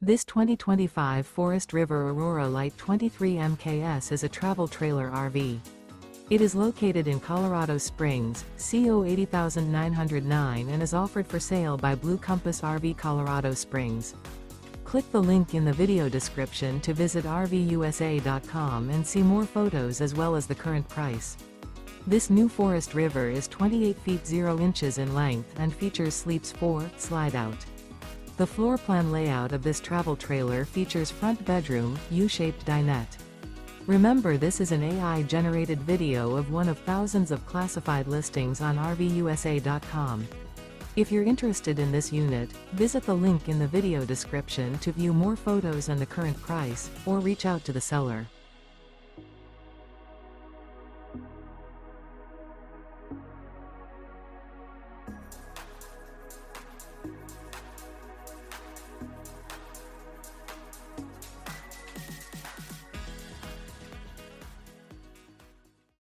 This 2025 Forest River Aurora Light 23 MKS is a travel trailer RV. It is located in Colorado Springs, CO 80909 and is offered for sale by Blue Compass RV Colorado Springs. Click the link in the video description to visit RVUSA.com and see more photos as well as the current price. This new Forest River is 28 feet 0 inches in length and features Sleeps 4 Slideout. The floor plan layout of this travel trailer features front bedroom, U-shaped dinette. Remember, this is an AI-generated video of one of thousands of classified listings on RVUSA.com. If you're interested in this unit, visit the link in the video description to view more photos and the current price, or reach out to the seller.